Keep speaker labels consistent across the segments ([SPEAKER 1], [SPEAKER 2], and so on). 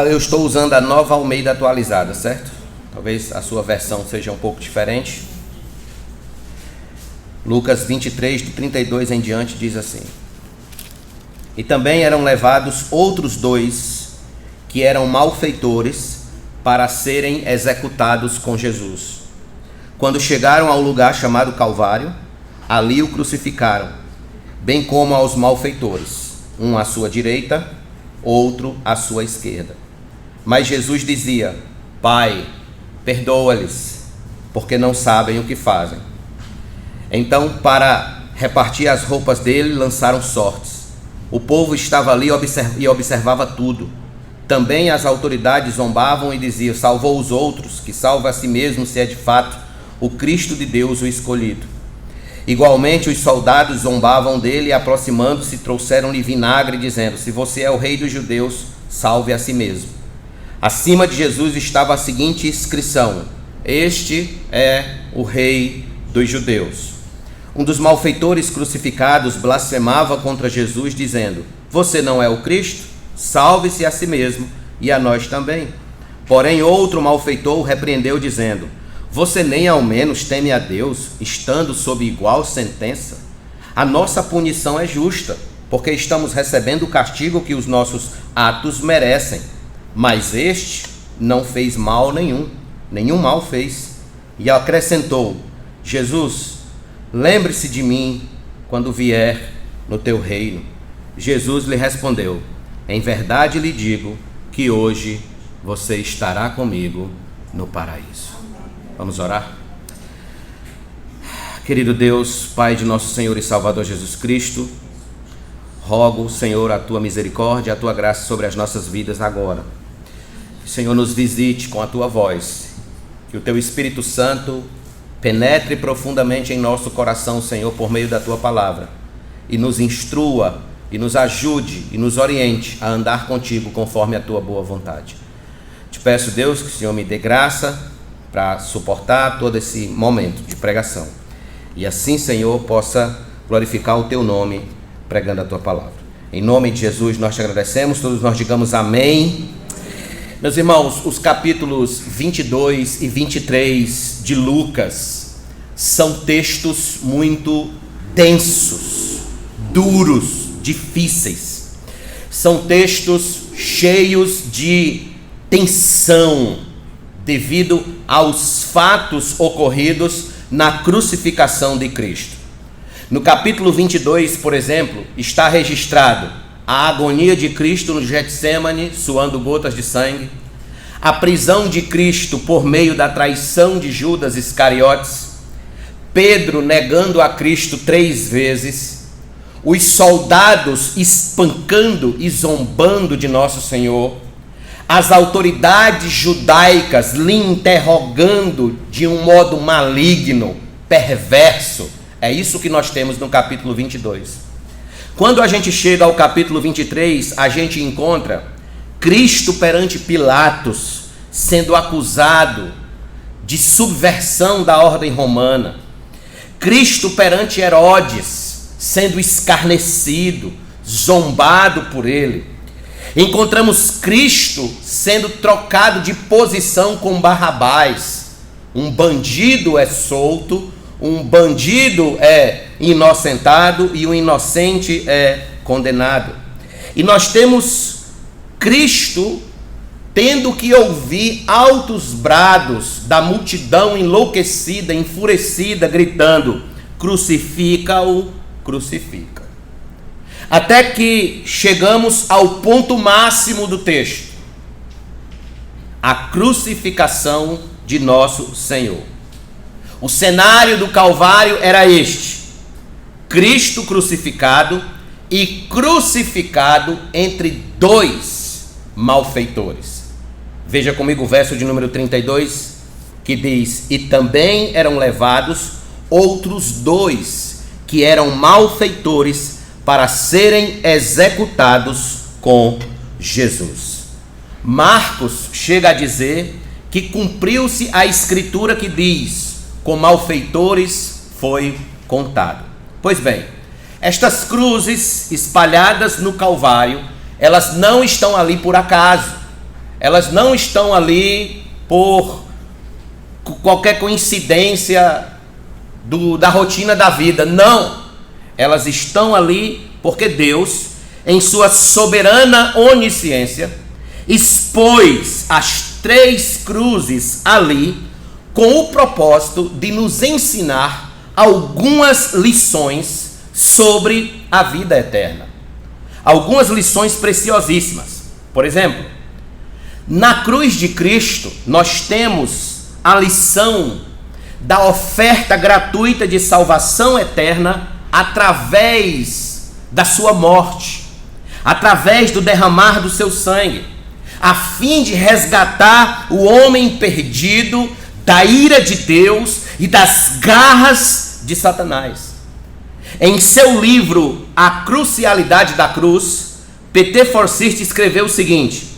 [SPEAKER 1] Eu estou usando a Nova Almeida atualizada, certo? Talvez a sua versão seja um pouco diferente. Lucas 23, de 32 em diante, diz assim: E também eram levados outros 2 que eram malfeitores para serem executados com Jesus. Quando chegaram ao lugar chamado Calvário, ali o crucificaram, bem como aos malfeitores, um à sua direita, outro à sua esquerda. Mas Jesus dizia: Pai, perdoa-lhes, porque não sabem o que fazem. Então, para repartir as roupas dele, lançaram sortes. O povo estava ali e observava tudo. Também as autoridades zombavam e diziam: salvou os outros, que salva a si mesmo, se é de fato o Cristo de Deus, o escolhido. Igualmente os soldados zombavam dele e, aproximando-se, trouxeram-lhe vinagre, dizendo: se você é o rei dos judeus, salve a si mesmo. Acima de Jesus estava a seguinte inscrição: este é o rei dos judeus. Um dos malfeitores crucificados blasfemava contra Jesus, dizendo: você não é o Cristo? Salve-se a si mesmo e a nós também. Porém outro malfeitor o repreendeu, dizendo: você nem ao menos teme a Deus, estando sob igual sentença? A nossa punição é justa, porque estamos recebendo o castigo que os nossos atos merecem. Mas este não fez mal nenhum mal fez. E acrescentou: Jesus, lembre-se de mim quando vier no teu reino. Jesus lhe respondeu: em verdade lhe digo que hoje você estará comigo no paraíso. Vamos orar? Querido Deus, Pai de nosso Senhor e Salvador Jesus Cristo, rogo, Senhor, a tua misericórdia, a tua graça sobre as nossas vidas agora. Que o Senhor nos visite com a tua voz, que o teu Espírito Santo penetre profundamente em nosso coração, Senhor, por meio da tua palavra, e nos instrua, e nos ajude, e nos oriente a andar contigo conforme a tua boa vontade. Te peço, Deus, que o Senhor me dê graça para suportar todo esse momento de pregação. E assim, Senhor, possa glorificar o teu nome pregando a tua palavra. Em nome de Jesus nós te agradecemos, todos nós digamos amém. Meus irmãos, os capítulos 22 e 23 de Lucas são textos muito densos, duros, difíceis. São textos cheios de tensão, devido aos fatos ocorridos na crucificação de Cristo. No capítulo 22, por exemplo, está registrado a agonia de Cristo no Getsêmani, suando gotas de sangue, a prisão de Cristo por meio da traição de Judas Iscariotes, Pedro negando a Cristo 3 vezes, os soldados espancando e zombando de nosso Senhor, as autoridades judaicas lhe interrogando de um modo maligno, perverso. É isso que nós temos no capítulo 22. Quando a gente chega ao capítulo 23, a gente encontra Cristo perante Pilatos, sendo acusado de subversão da ordem romana. Cristo perante Herodes, sendo escarnecido, zombado por ele. Encontramos Cristo sendo trocado de posição com Barrabás. Um bandido é solto, um bandido é inocentado e o inocente é condenado. E nós temos Cristo tendo que ouvir altos brados da multidão enlouquecida, enfurecida, gritando: crucifica-o, crucifica. Até que chegamos ao ponto máximo do texto: a crucificação de nosso Senhor. O cenário do Calvário era este: Cristo crucificado e crucificado entre 2 malfeitores. Veja comigo o verso de número 32, que diz: e também eram levados outros 2 que eram malfeitores para serem executados com Jesus. Marcos chega a dizer que cumpriu-se a escritura que diz: com malfeitores foi contado. Pois bem, estas cruzes espalhadas no Calvário, elas não estão ali por acaso. elas não estão ali por qualquer coincidência da rotina da vida. Não, elas estão ali porque Deus, em sua soberana onisciência, expôs as 3 cruzes ali com o propósito de nos ensinar algumas lições sobre a vida eterna. Algumas lições preciosíssimas. Por exemplo, na cruz de Cristo, nós temos a lição da oferta gratuita de salvação eterna através da sua morte, através do derramar do seu sangue, a fim de resgatar o homem perdido da ira de Deus e das garras de Satanás. Em seu livro A Crucialidade da Cruz, P.T. Forsyth escreveu o seguinte: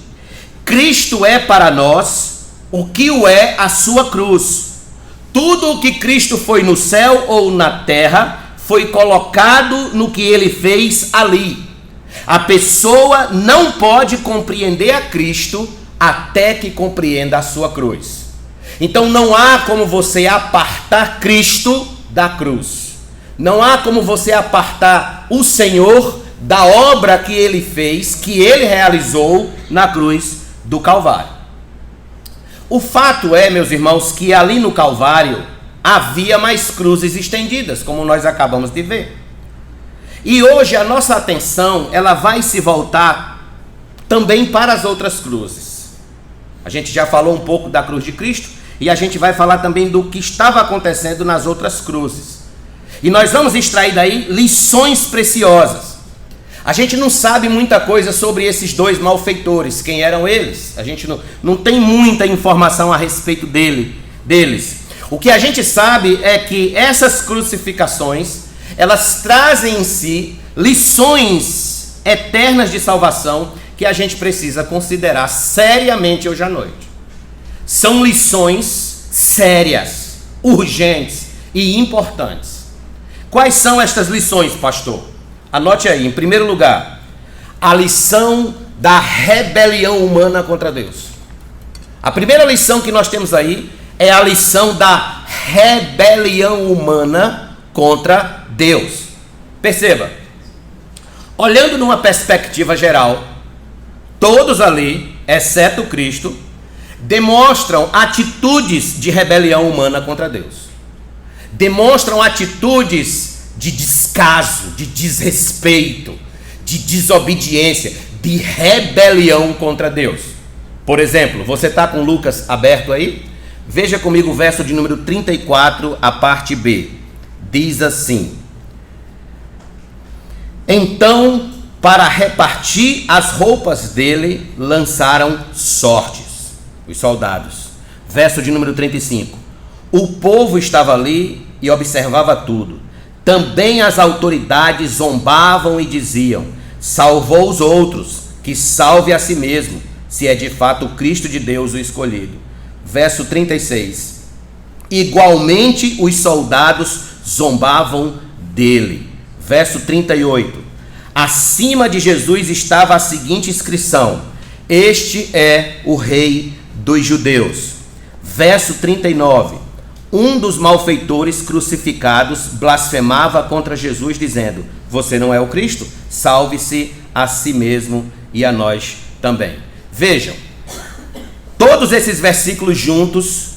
[SPEAKER 1] Cristo é para nós o que o é a sua cruz. Tudo o que Cristo foi no céu ou na terra foi colocado no que ele fez ali. A pessoa não pode compreender a Cristo até que compreenda a sua cruz. Então não há como você apartar Cristo da cruz. Não há como você apartar o Senhor da obra que ele fez, que ele realizou na cruz do Calvário. O fato é, meus irmãos, que ali no Calvário havia mais cruzes estendidas, como nós acabamos de ver. E hoje a nossa atenção, ela vai se voltar também para as outras cruzes. A gente já falou um pouco da cruz de Cristo e a gente vai falar também do que estava acontecendo nas outras cruzes. E nós vamos extrair daí lições preciosas. A gente não sabe muita coisa sobre esses 2 malfeitores, quem eram eles. A gente não tem muita informação a respeito deles. O que a gente sabe é que essas crucificações, elas trazem em si lições eternas de salvação que a gente precisa considerar seriamente hoje à noite. São lições sérias, urgentes e importantes. Quais são estas lições, pastor? Anote aí, em primeiro lugar, a lição da rebelião humana contra Deus. A primeira lição que nós temos aí é a lição da rebelião humana contra Deus. Perceba, olhando numa perspectiva geral, todos ali, exceto Cristo, demonstram atitudes de rebelião humana contra Deus. Demonstram atitudes de descaso, de desrespeito, de desobediência, de rebelião contra Deus. Por exemplo, você está com Lucas aberto aí? Veja comigo o verso de número 34, a parte B. Diz assim: Então, para repartir as roupas dele, lançaram sortes, os soldados. Verso de número 35. O povo estava ali e observava tudo. Também as autoridades zombavam e diziam: salvou os outros, que salve a si mesmo, se é de fato o Cristo de Deus o escolhido. Verso 36. Igualmente os soldados zombavam dele. Verso 38. Acima de Jesus estava a seguinte inscrição: Este é o Rei dos Judeus. Verso 39. Um dos malfeitores crucificados blasfemava contra Jesus, dizendo: Você não é o Cristo? Salve-se a si mesmo e a nós também. Vejam, todos esses versículos juntos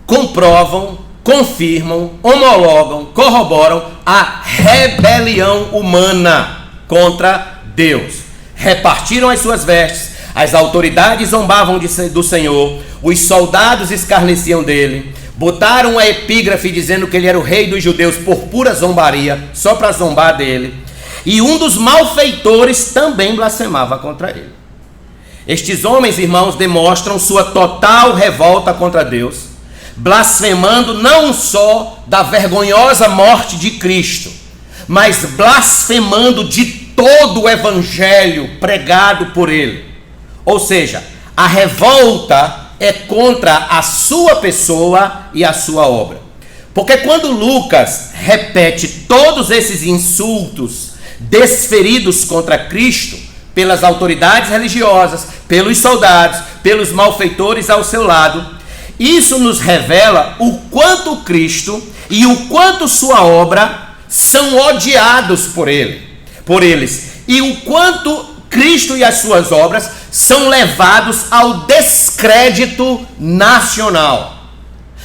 [SPEAKER 1] comprovam, confirmam, homologam, corroboram a rebelião humana contra Deus. Repartiram as suas vestes, as autoridades zombavam do Senhor, os soldados escarneciam dele, botaram a epígrafe dizendo que ele era o rei dos judeus por pura zombaria, só para zombar dele. E um dos malfeitores também blasfemava contra ele. Estes homens, irmãos, demonstram sua total revolta contra Deus, blasfemando não só da vergonhosa morte de Cristo, mas blasfemando de todo o evangelho pregado por ele. Ou seja, a revolta é contra a sua pessoa e a sua obra. Porque quando Lucas repete todos esses insultos desferidos contra Cristo pelas autoridades religiosas, pelos soldados, pelos malfeitores ao seu lado. Isso nos revela o quanto Cristo e o quanto sua obra são odiados por eles, e o quanto Cristo e as suas obras são levados ao descrédito nacional.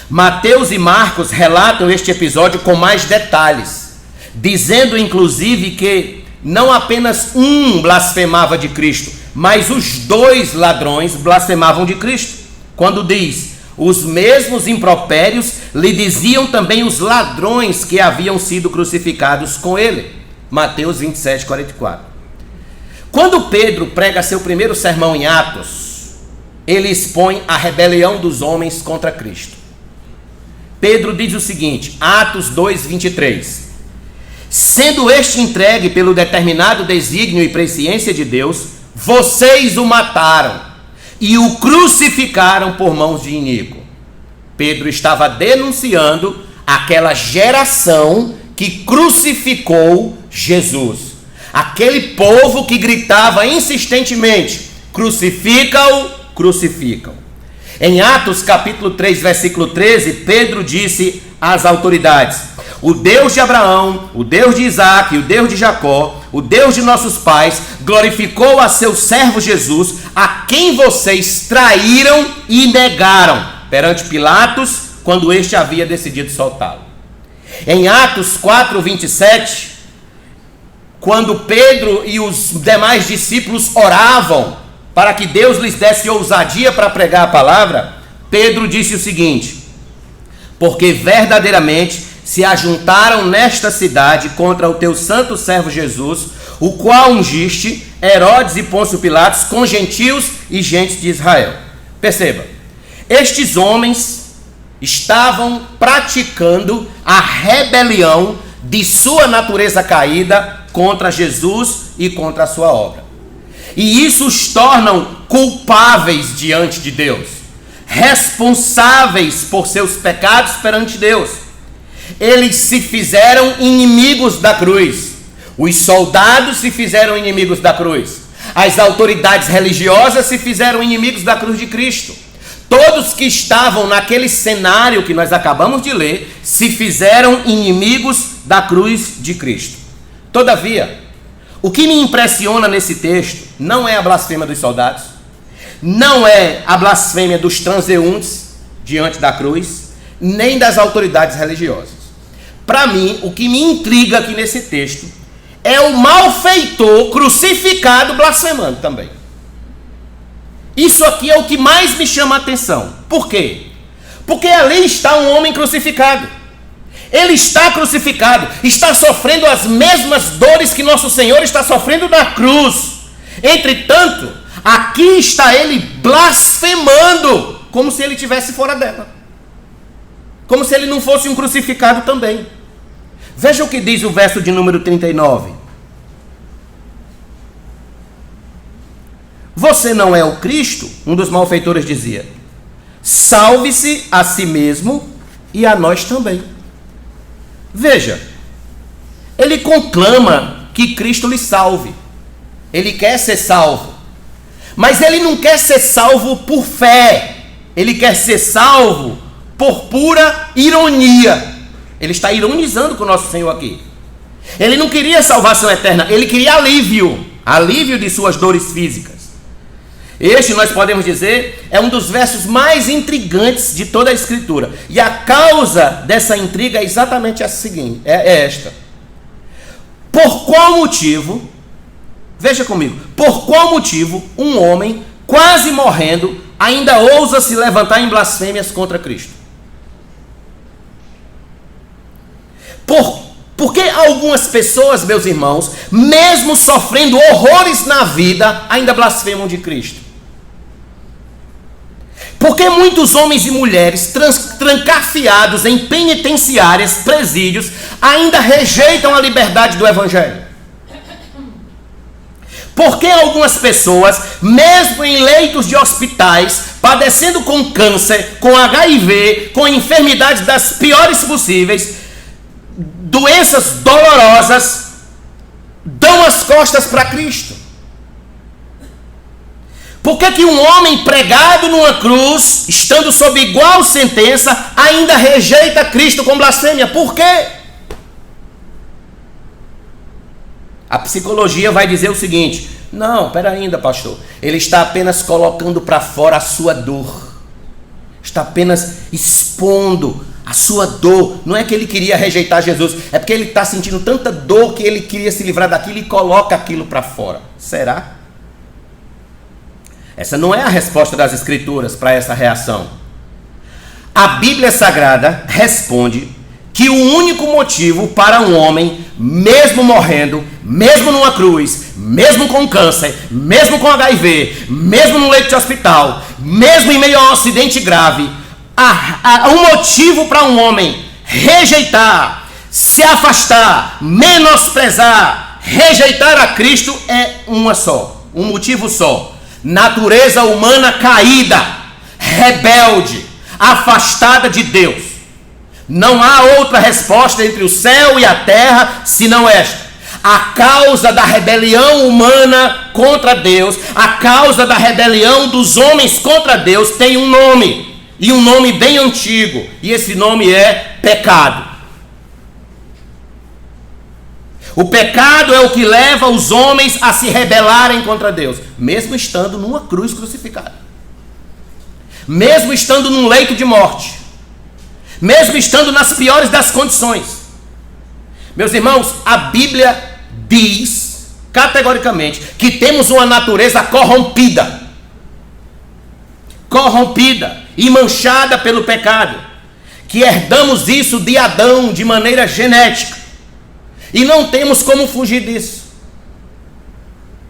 [SPEAKER 1] Mateus e Marcos relatam este episódio com mais detalhes, dizendo inclusive que não apenas um blasfemava de Cristo, mas os dois ladrões blasfemavam de Cristo. Quando diz, os mesmos impropérios lhe diziam também os ladrões que haviam sido crucificados com ele. Mateus 27, 44. Quando Pedro prega seu primeiro sermão em Atos, ele expõe a rebelião dos homens contra Cristo. Pedro diz o seguinte, Atos 2, 23. Sendo este entregue pelo determinado desígnio e presciência de Deus, vocês o mataram e o crucificaram por mãos de iníquo. Pedro estava denunciando aquela geração que crucificou Jesus. Aquele povo que gritava insistentemente, crucifica-o, crucificam. Em Atos capítulo 3, versículo 13, Pedro disse às autoridades, o Deus de Abraão, o Deus de Isaac, o Deus de Jacó, o Deus de nossos pais, glorificou a seu servo Jesus, a quem vocês traíram e negaram perante Pilatos, quando este havia decidido soltá-lo. Em Atos 4, 27, quando Pedro e os demais discípulos oravam para que Deus lhes desse ousadia para pregar a palavra, Pedro disse o seguinte, porque verdadeiramente se ajuntaram nesta cidade contra o teu santo servo Jesus, o qual ungiste, Herodes e Pôncio Pilatos, com gentios e gentes de Israel. Perceba, estes homens estavam praticando a rebelião de sua natureza caída contra Jesus e contra a sua obra. E isso os tornam culpáveis diante de Deus, responsáveis por seus pecados perante Deus. Eles se fizeram inimigos da cruz. Os soldados se fizeram inimigos da cruz. As autoridades religiosas se fizeram inimigos da cruz de Cristo. Todos que estavam naquele cenário que nós acabamos de ler se fizeram inimigos da cruz de Cristo. Todavia, o que me impressiona nesse texto não é a blasfêmia dos soldados, não é a blasfêmia dos transeuntes diante da cruz, nem das autoridades religiosas. Para mim, o que me intriga aqui nesse texto é o malfeitor crucificado blasfemando também. Isso aqui é o que mais me chama a atenção. Por quê? Porque ali está um homem crucificado. Ele está crucificado, está sofrendo as mesmas dores que nosso Senhor está sofrendo na cruz. Entretanto, aqui está ele blasfemando, como se ele estivesse fora dela. Como se ele não fosse um crucificado também. Veja o que diz o verso de número 39. Você não é o Cristo? Um dos malfeitores dizia. Salve-se a si mesmo e a nós também. Veja, ele conclama que Cristo lhe salve. Ele quer ser salvo. Mas ele não quer ser salvo por fé. Ele quer ser salvo por pura ironia. Ele está ironizando com o nosso Senhor aqui. Ele não queria salvação eterna, ele queria alívio de suas dores físicas. Este, nós podemos dizer, é um dos versos mais intrigantes de toda a Escritura. E a causa dessa intriga é exatamente a seguinte, é esta. Por qual motivo, veja comigo, por qual motivo um homem quase morrendo ainda ousa se levantar em blasfêmias contra Cristo? Por que algumas pessoas, meus irmãos, mesmo sofrendo horrores na vida, ainda blasfemam de Cristo? Porque muitos homens e mulheres trancafiados em penitenciárias, presídios, ainda rejeitam a liberdade do Evangelho? Porque algumas pessoas, mesmo em leitos de hospitais, padecendo com câncer, com HIV, com enfermidades das piores possíveis, doenças dolorosas, dão as costas para Cristo? Por que um homem pregado numa cruz, estando sob igual sentença, ainda rejeita Cristo com blasfêmia? Por quê? A psicologia vai dizer o seguinte: não, pera ainda, pastor. Ele está apenas colocando para fora a sua dor. Está apenas expondo a sua dor. Não é que ele queria rejeitar Jesus, é porque ele está sentindo tanta dor que ele queria se livrar daquilo e coloca aquilo para fora. Será? Essa não é a resposta das Escrituras para essa reação. A Bíblia Sagrada responde que o único motivo para um homem, mesmo morrendo, mesmo numa cruz, mesmo com câncer, mesmo com HIV, mesmo no leito de hospital, mesmo em meio a um acidente grave, um motivo para um homem rejeitar, se afastar, menosprezar, rejeitar a Cristo é um motivo só: natureza humana caída, rebelde, afastada de Deus. Não há outra resposta entre o céu e a terra senão esta: a causa da rebelião humana contra Deus, a causa da rebelião dos homens contra Deus tem um nome, e um nome bem antigo, e esse nome é pecado. O pecado é o que leva os homens a se rebelarem contra Deus, mesmo estando numa cruz crucificada, mesmo estando num leito de morte, mesmo estando nas piores das condições. Meus irmãos, a Bíblia diz categoricamente que temos uma natureza corrompida e manchada pelo pecado, que herdamos isso de Adão de maneira genética, e não temos como fugir disso.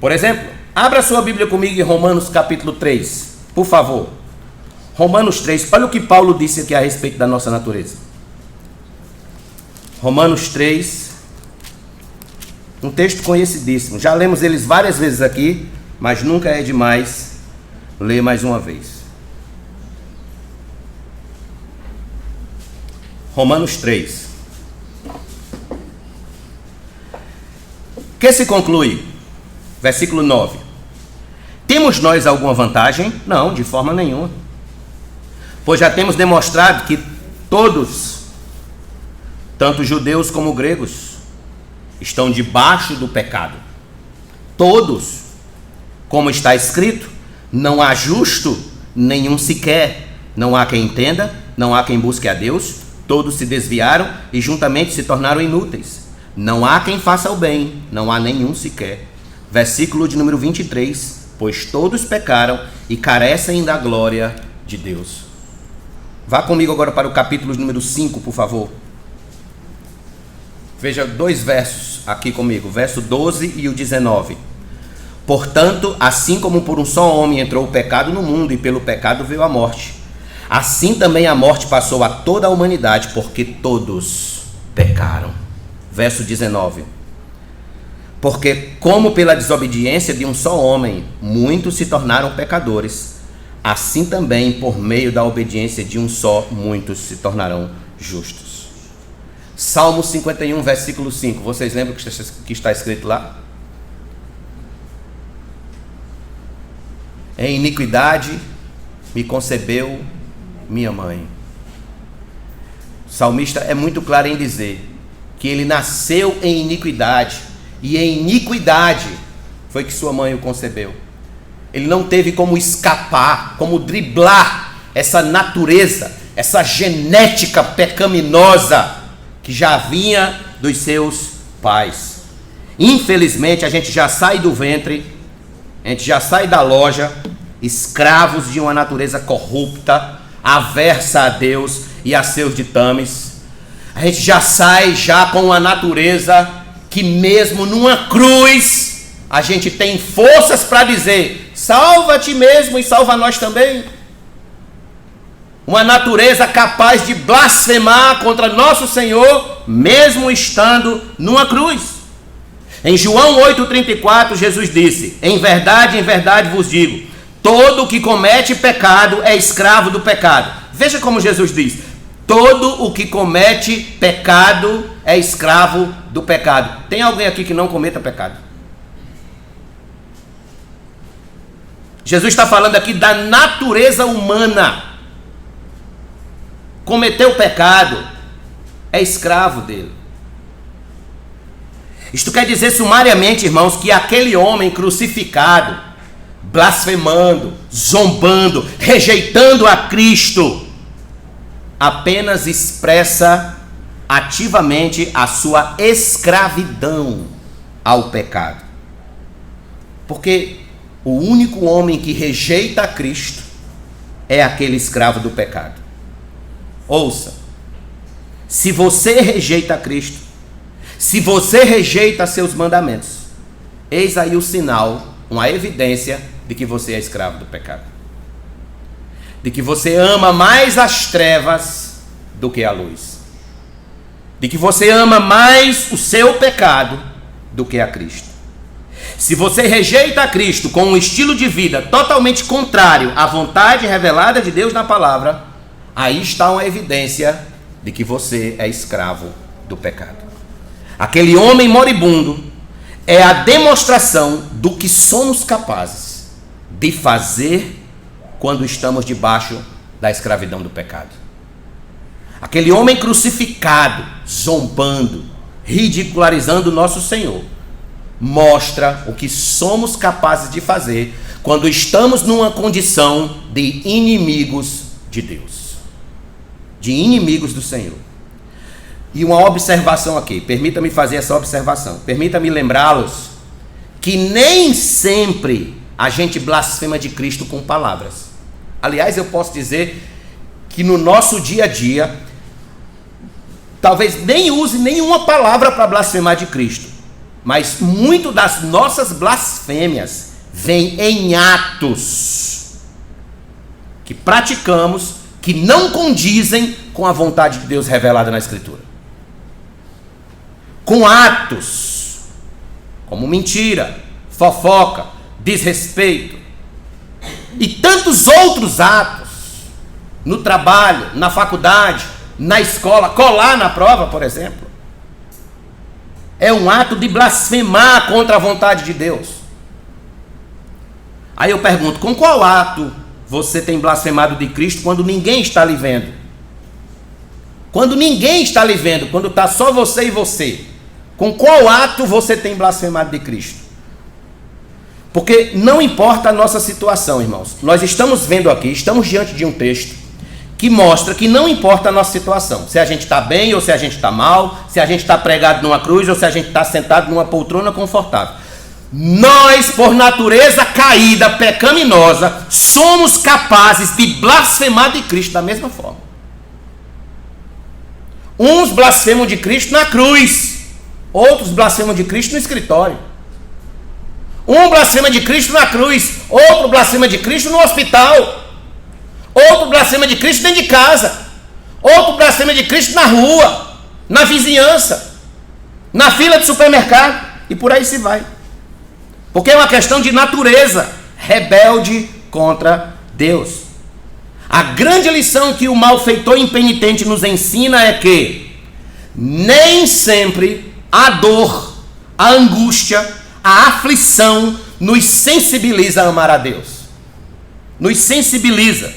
[SPEAKER 1] Por exemplo, abra sua Bíblia comigo em Romanos capítulo 3, por favor. Romanos 3, olha o que Paulo disse aqui a respeito da nossa natureza. Romanos 3, um texto conhecidíssimo. Já lemos eles várias vezes aqui, mas nunca é demais ler mais uma vez. Romanos 3. Que se conclui? Versículo 9. Temos nós alguma vantagem? Não, de forma nenhuma. Pois já temos demonstrado que todos, tanto judeus como gregos, estão debaixo do pecado. Todos, como está escrito: não há justo nenhum sequer, não há quem entenda, não há quem busque a Deus, todos se desviaram e juntamente se tornaram inúteis. Não há quem faça o bem, não há nenhum sequer. Versículo de número 23. Pois todos pecaram e carecem da glória de Deus. Vá comigo agora para o capítulo número 5, por favor. Veja 2 versos aqui comigo, verso 12 e o 19. Portanto, assim como por um só homem entrou o pecado no mundo, e pelo pecado veio a morte, assim também a morte passou a toda a humanidade, porque todos pecaram. Verso 19. Porque como pela desobediência de um só homem muitos se tornaram pecadores, assim também por meio da obediência de um só muitos se tornarão justos. Salmo 51, versículo 5. Vocês lembram que está escrito lá? Em iniquidade me concebeu minha mãe. O salmista é muito claro em dizer que ele nasceu em iniquidade, e em iniquidade foi que sua mãe o concebeu. Ele não teve como escapar, como driblar essa natureza, essa genética pecaminosa que já vinha dos seus pais. Infelizmente, a gente já sai do ventre, a gente já sai da loja, escravos de uma natureza corrupta, aversa a Deus e a seus ditames. A gente já sai com uma natureza que mesmo numa cruz a gente tem forças para dizer: salva a ti mesmo e salva nós também. Uma natureza capaz de blasfemar contra nosso Senhor, mesmo estando numa cruz. Em João 8,34, Jesus disse: em verdade vos digo, todo o que comete pecado é escravo do pecado. Veja como Jesus diz: todo o que comete pecado é escravo do pecado. Tem alguém aqui que não cometa pecado? Jesus está falando aqui da natureza humana. Cometeu o pecado, é escravo dele. Isto quer dizer sumariamente, irmãos, que aquele homem crucificado, blasfemando, zombando, rejeitando a Cristo, apenas expressa ativamente a sua escravidão ao pecado. Porque o único homem que rejeita a Cristo é aquele escravo do pecado. Ouça, se você rejeita a Cristo, se você rejeita seus mandamentos, eis aí o sinal, uma evidência de que você é escravo do pecado. De que você ama mais as trevas do que a luz. De que você ama mais o seu pecado do que a Cristo. Se você rejeita a Cristo com um estilo de vida totalmente contrário à vontade revelada de Deus na palavra, aí está uma evidência de que você é escravo do pecado. Aquele homem moribundo é a demonstração do que somos capazes de fazer quando estamos debaixo da escravidão do pecado. Aquele homem crucificado, zombando, ridicularizando o nosso Senhor, mostra o que somos capazes de fazer quando estamos numa condição de inimigos de Deus, de inimigos do Senhor. E uma observação aqui, permita-me fazer essa observação, permita-me lembrá-los que nem sempre a gente blasfema de Cristo com palavras. Aliás, eu posso dizer que no nosso dia a dia, talvez nem use nenhuma palavra para blasfemar de Cristo, mas muito das nossas blasfêmias vem em atos que praticamos, que não condizem com a vontade de Deus revelada na Escritura. Com atos como mentira, fofoca, desrespeito e tantos outros atos no trabalho, na faculdade, na escola, colar na prova, por exemplo, é um ato de blasfemar contra a vontade de Deus. Aí eu pergunto, com qual ato você tem blasfemado de Cristo quando ninguém está lhe vendo? Quando ninguém está lhe vendo, quando está só você e você, com qual ato você tem blasfemado de Cristo? Porque não importa a nossa situação, irmãos. Nós estamos vendo aqui, estamos diante de um texto que mostra que não importa a nossa situação. Se a gente está bem ou se a gente está mal, se a gente está pregado numa cruz ou se a gente está sentado numa poltrona confortável. Nós, por natureza caída, pecaminosa, somos capazes de blasfemar de Cristo da mesma forma. Uns blasfemam de Cristo na cruz, outros blasfemam de Cristo no escritório. Um blasfema de Cristo na cruz, outro blasfema de Cristo no hospital, outro blasfema de Cristo dentro de casa, outro blasfema de Cristo na rua, na vizinhança, na fila de supermercado, e por aí se vai. Porque é uma questão de natureza rebelde contra Deus. A grande lição que o malfeitor impenitente nos ensina é que nem sempre a dor, a angústia, a aflição nos sensibiliza a amar a Deus. Nos sensibiliza.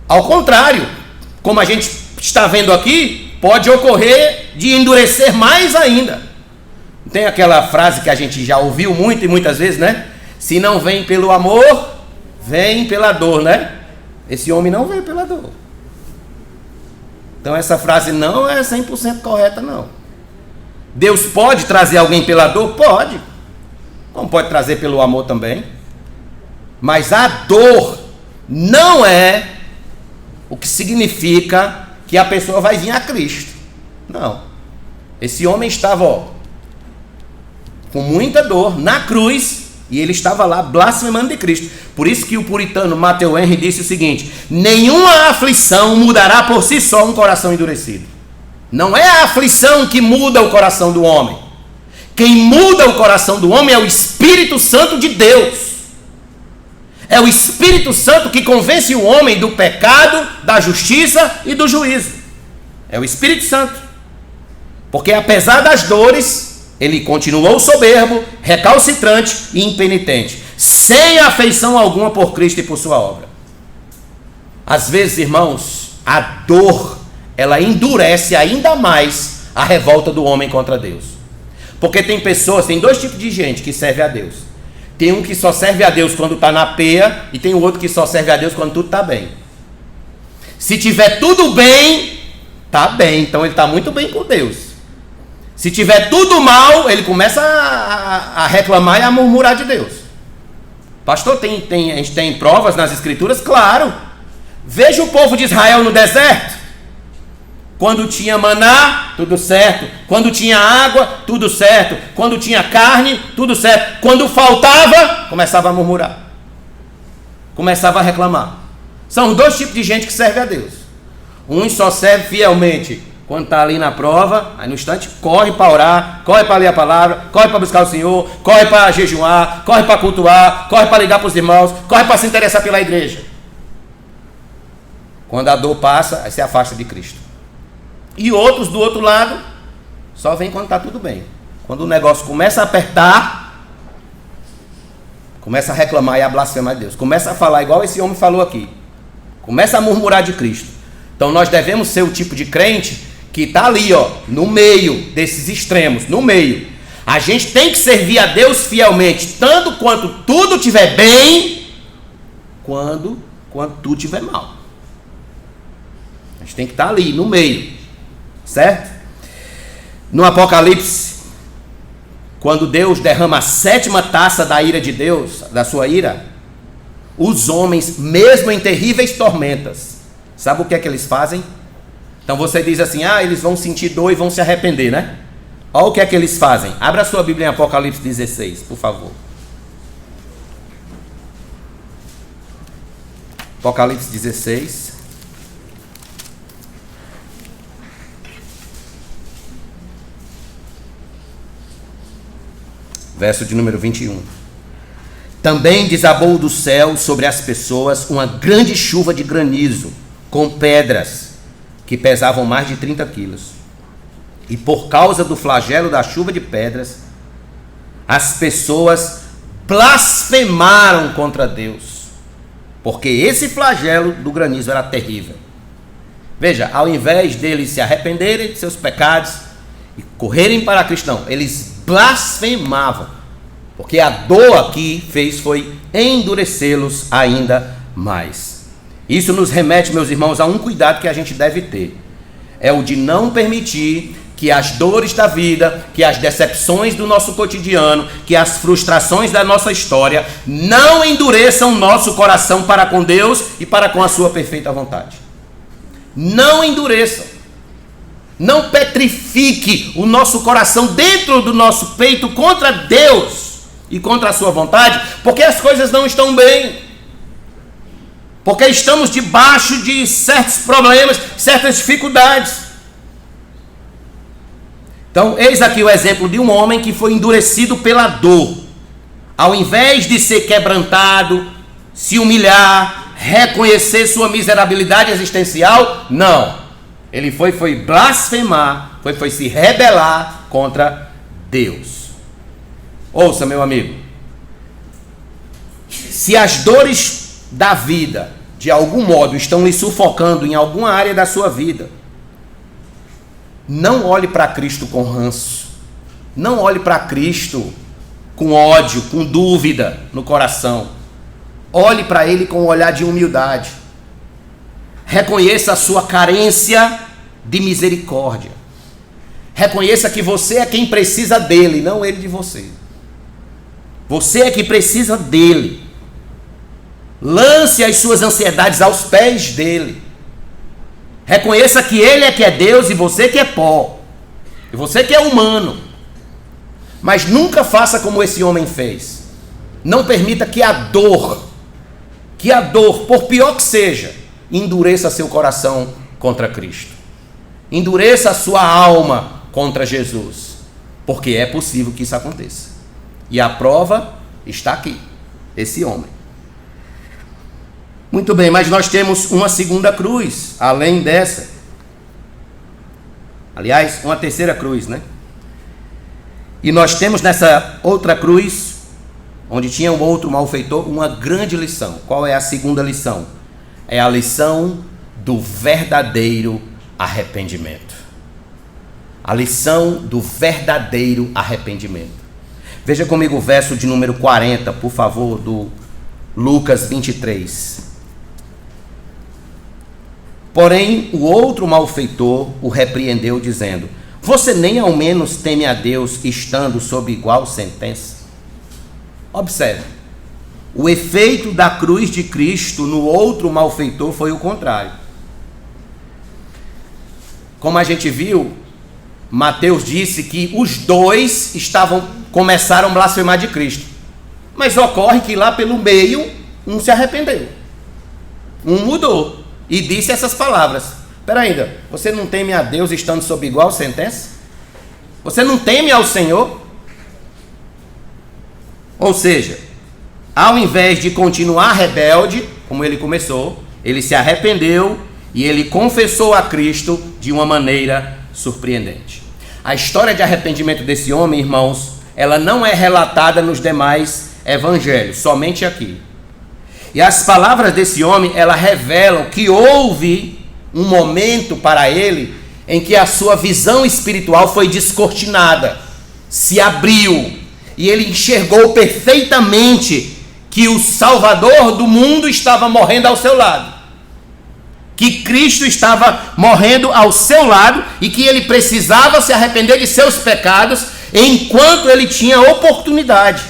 [SPEAKER 1] Ao contrário, como a gente está vendo aqui, pode ocorrer de endurecer mais ainda. Tem aquela frase que a gente já ouviu muito e muitas vezes, né? Se não vem pelo amor, vem pela dor, né? Esse homem não veio pela dor. Então essa frase não é 100% correta, não. Deus pode trazer alguém pela dor? Pode. Como pode trazer pelo amor também. Mas a dor não é o que significa que a pessoa vai vir a Cristo. Não. Esse homem estava, com muita dor na cruz, e ele estava lá blasfemando de Cristo. Por isso que o puritano Matthew Henry disse o seguinte: nenhuma aflição mudará por si só um coração endurecido. Não é a aflição que muda o coração do homem. Quem muda o coração do homem é o Espírito Santo de Deus. É o Espírito Santo que convence o homem do pecado, da justiça e do juízo. É o Espírito Santo. Porque apesar das dores, ele continuou soberbo, recalcitrante e impenitente. sem afeição alguma por Cristo e por sua obra. Às vezes, irmãos, a dor, ela endurece ainda mais a revolta do homem contra Deus. Porque tem dois tipos de gente que serve a Deus. Tem um que só serve a Deus quando está na peia, e tem o outro que só serve a Deus quando tudo está bem. Se tiver tudo bem, está bem, então ele está muito bem com Deus. Se tiver tudo mal, ele começa a reclamar e a murmurar de Deus. Pastor, a gente tem provas nas Escrituras? Claro. Veja o povo de Israel no deserto. Quando tinha maná, tudo certo. Quando tinha água, tudo certo. Quando tinha carne, tudo certo. Quando faltava, começava a murmurar. Começava a reclamar. São dois tipos de gente que serve a Deus. Uns só serve fielmente quando está ali na prova, aí no instante corre para orar, corre para ler a palavra, corre para buscar o Senhor, corre para jejuar, corre para cultuar, corre para ligar para os irmãos, corre para se interessar pela igreja. Quando a dor passa, aí se afasta de Cristo. E outros do outro lado, só vem quando está tudo bem. Quando o negócio começa a apertar, começa a reclamar e a blasfemar de Deus. Começa a falar igual esse homem falou aqui. Começa a murmurar de Cristo. Então nós devemos ser o tipo de crente que está ali, ó, no meio desses extremos, no meio. A gente tem que servir a Deus fielmente, tanto quanto tudo estiver bem, quanto tudo estiver mal. A gente tem que estar ali, no meio. Certo? No Apocalipse, quando Deus derrama a 7ª taça da ira de Deus, da sua ira, os homens, mesmo em terríveis tormentas, sabe o que é que eles fazem? Então você diz assim, eles vão sentir dor e vão se arrepender, né? Olha o que é que eles fazem. Abra a sua Bíblia em Apocalipse 16, por favor. Apocalipse 16. Verso de número 21. Também desabou do céu sobre as pessoas uma grande chuva de granizo, com pedras que pesavam mais de 30 quilos. E por causa do flagelo da chuva de pedras, as pessoas blasfemaram contra Deus, porque esse flagelo do granizo era terrível. Veja, ao invés deles se arrependerem de seus pecados e correrem para Cristo, não, eles blasfemavam, porque a dor aqui foi endurecê-los ainda mais. Isso nos remete, meus irmãos, a um cuidado que a gente deve ter. É o de não permitir que as dores da vida, que as decepções do nosso cotidiano, que as frustrações da nossa história não endureçam nosso coração para com Deus e para com a sua perfeita vontade. Não endureçam. Não petrifique o nosso coração dentro do nosso peito contra Deus e contra a sua vontade, porque as coisas não estão bem. Porque estamos debaixo de certos problemas, certas dificuldades. Então, eis aqui o exemplo de um homem que foi endurecido pela dor. Ao invés de ser quebrantado, se humilhar, reconhecer sua miserabilidade existencial, não. Ele foi blasfemar, foi se rebelar contra Deus. Ouça, meu amigo. Se as dores da vida, de algum modo, estão lhe sufocando em alguma área da sua vida, não olhe para Cristo com ranço. Não olhe para Cristo com ódio, com dúvida no coração. Olhe para Ele com um olhar de humildade. Reconheça a sua carência de misericórdia. Reconheça que você é quem precisa dele, não ele de você. Você é que precisa dele. Lance as suas ansiedades aos pés dele. Reconheça que ele é que é Deus e você que é pó. E você que é humano. Mas nunca faça como esse homem fez. Não permita que a dor, por pior que seja, endureça seu coração contra Cristo. Endureça a sua alma contra Jesus. Porque é possível que isso aconteça. E a prova está aqui. Esse homem. Muito bem, mas nós temos uma segunda cruz, além dessa. Aliás, uma terceira cruz, né? E nós temos nessa outra cruz onde tinha um outro malfeitor, uma grande lição. Qual é a segunda lição? É a lição do verdadeiro arrependimento. A lição do verdadeiro arrependimento. Veja comigo o verso de número 40, por favor, do Lucas 23. Porém, o outro malfeitor o repreendeu, dizendo: você nem ao menos teme a Deus, estando sob igual sentença? Observe, o efeito da cruz de Cristo no outro malfeitor foi o contrário. Como a gente viu, Mateus disse que os dois começaram a blasfemar de Cristo. Mas ocorre que lá pelo meio, um se arrependeu. Um mudou e disse essas palavras. Espera ainda, você não teme a Deus estando sob igual sentença? Você não teme ao Senhor? Ou seja, ao invés de continuar rebelde, como ele começou, ele se arrependeu e ele confessou a Cristo de uma maneira surpreendente. A história de arrependimento desse homem, irmãos, ela não é relatada nos demais evangelhos, somente aqui. E as palavras desse homem, elas revelam que houve um momento para ele em que a sua visão espiritual foi descortinada, se abriu, e ele enxergou perfeitamente que o Salvador do mundo estava morrendo ao seu lado, que Cristo estava morrendo ao seu lado e que ele precisava se arrepender de seus pecados enquanto ele tinha oportunidade.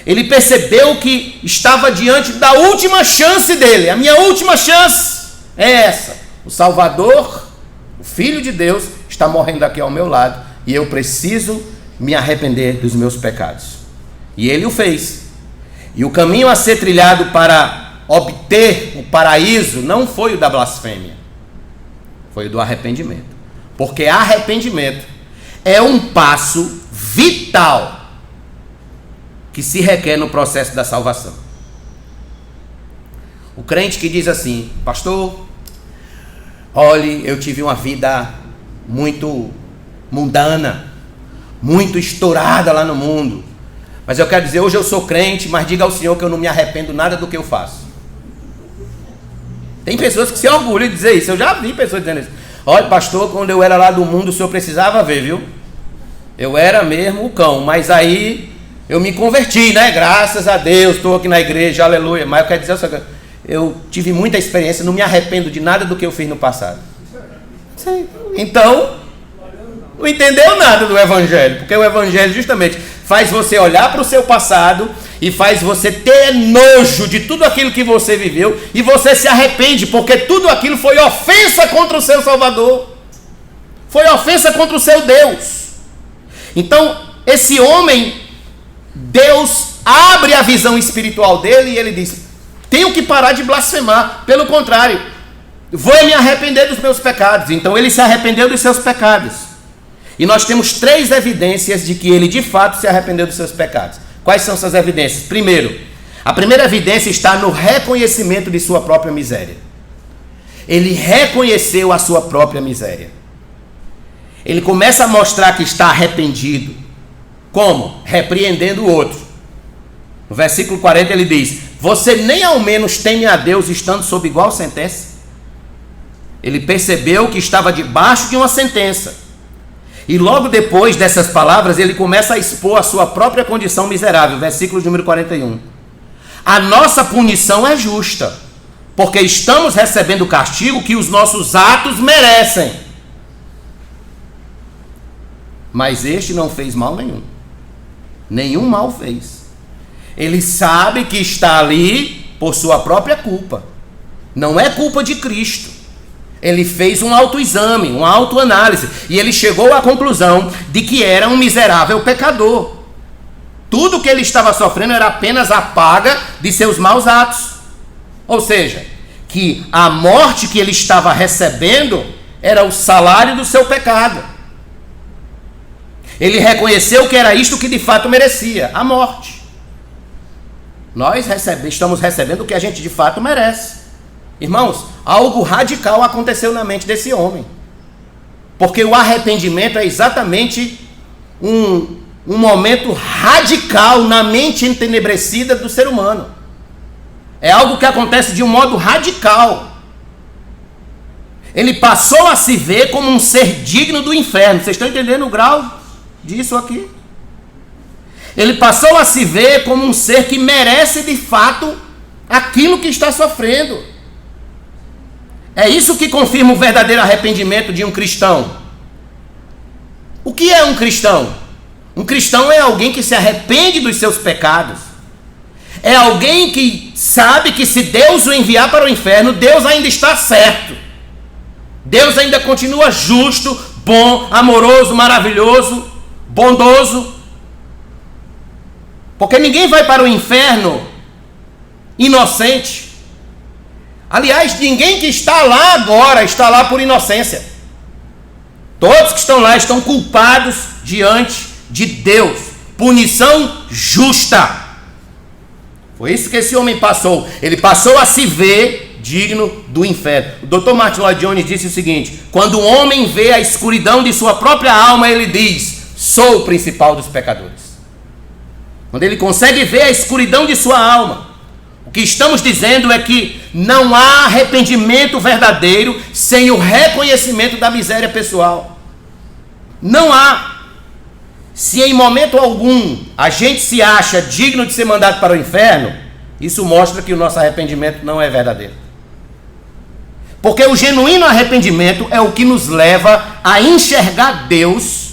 [SPEAKER 1] Ele percebeu que estava diante da última chance dele. A minha última chance é essa. O Salvador, o Filho de Deus, está morrendo aqui ao meu lado e eu preciso me arrepender dos meus pecados. E ele o fez. E o caminho a ser trilhado para obter o paraíso não foi o da blasfêmia, foi o do arrependimento. Porque arrependimento é um passo vital que se requer no processo da salvação. O crente que diz assim: pastor, olhe, eu tive uma vida muito mundana, muito estourada lá no mundo, mas eu quero dizer, hoje eu sou crente, mas diga ao Senhor que eu não me arrependo nada do que eu faço. Tem pessoas que se orgulham de dizer isso. Eu já vi pessoas dizendo isso. Olha, pastor, quando eu era lá do mundo, o senhor precisava ver, viu? Eu era mesmo o cão, mas aí eu me converti, né? Graças a Deus, estou aqui na igreja, aleluia. Mas eu quero dizer o seguinte: eu tive muita experiência, não me arrependo de nada do que eu fiz no passado. Sim. Então, não entendeu nada do evangelho, porque o evangelho justamente faz você olhar para o seu passado e faz você ter nojo de tudo aquilo que você viveu, e você se arrepende, porque tudo aquilo foi ofensa contra o seu Salvador, foi ofensa contra o seu Deus. Então, esse homem, Deus abre a visão espiritual dele e ele diz: tenho que parar de blasfemar, pelo contrário, vou me arrepender dos meus pecados. Então ele se arrependeu dos seus pecados. E nós temos 3 evidências de que ele de fato se arrependeu dos seus pecados. Quais são essas evidências? Primeiro, a primeira evidência está no reconhecimento de sua própria miséria. Ele reconheceu a sua própria miséria. Ele começa a mostrar que está arrependido. Como? Repreendendo o outro. No versículo 40 ele diz: você nem ao menos teme a Deus estando sob igual sentença? Ele percebeu que estava debaixo de uma sentença. E logo depois dessas palavras, ele começa a expor a sua própria condição miserável. Versículo número 41. A nossa punição é justa, porque estamos recebendo o castigo que os nossos atos merecem. Mas este não fez mal nenhum. Nenhum mal fez. Ele sabe que está ali por sua própria culpa. Não é culpa de Cristo. Ele fez um autoexame, uma autoanálise, e ele chegou à conclusão de que era um miserável pecador. Tudo que ele estava sofrendo era apenas a paga de seus maus atos. Ou seja, que a morte que ele estava recebendo era o salário do seu pecado. Ele reconheceu que era isto que de fato merecia, a morte. Nós estamos recebendo o que a gente de fato merece. Irmãos, algo radical aconteceu na mente desse homem. Porque o arrependimento é exatamente um momento radical na mente entenebrecida do ser humano. É algo que acontece de um modo radical. Ele passou a se ver como um ser digno do inferno. Vocês estão entendendo o grau disso aqui? Ele passou a se ver como um ser que merece de fato aquilo que está sofrendo. É isso que confirma o verdadeiro arrependimento de um cristão. O que é um cristão? Um cristão é alguém que se arrepende dos seus pecados. É alguém que sabe que se Deus o enviar para o inferno, Deus ainda está certo. Deus ainda continua justo, bom, amoroso, maravilhoso, bondoso. Porque ninguém vai para o inferno inocente. Aliás, ninguém que está lá agora está lá por inocência. Todos que estão lá estão culpados diante de Deus. Punição justa. Foi isso que esse homem passou. Ele passou a se ver digno do inferno. O Dr. Martin Lloyd Jones disse o seguinte: quando um homem vê a escuridão de sua própria alma, ele diz: sou o principal dos pecadores. Quando ele consegue ver a escuridão de sua alma, o que estamos dizendo é que não há arrependimento verdadeiro sem o reconhecimento da miséria pessoal. Não há. Se em momento algum a gente se acha digno de ser mandado para o inferno, isso mostra que o nosso arrependimento não é verdadeiro. Porque o genuíno arrependimento é o que nos leva a enxergar Deus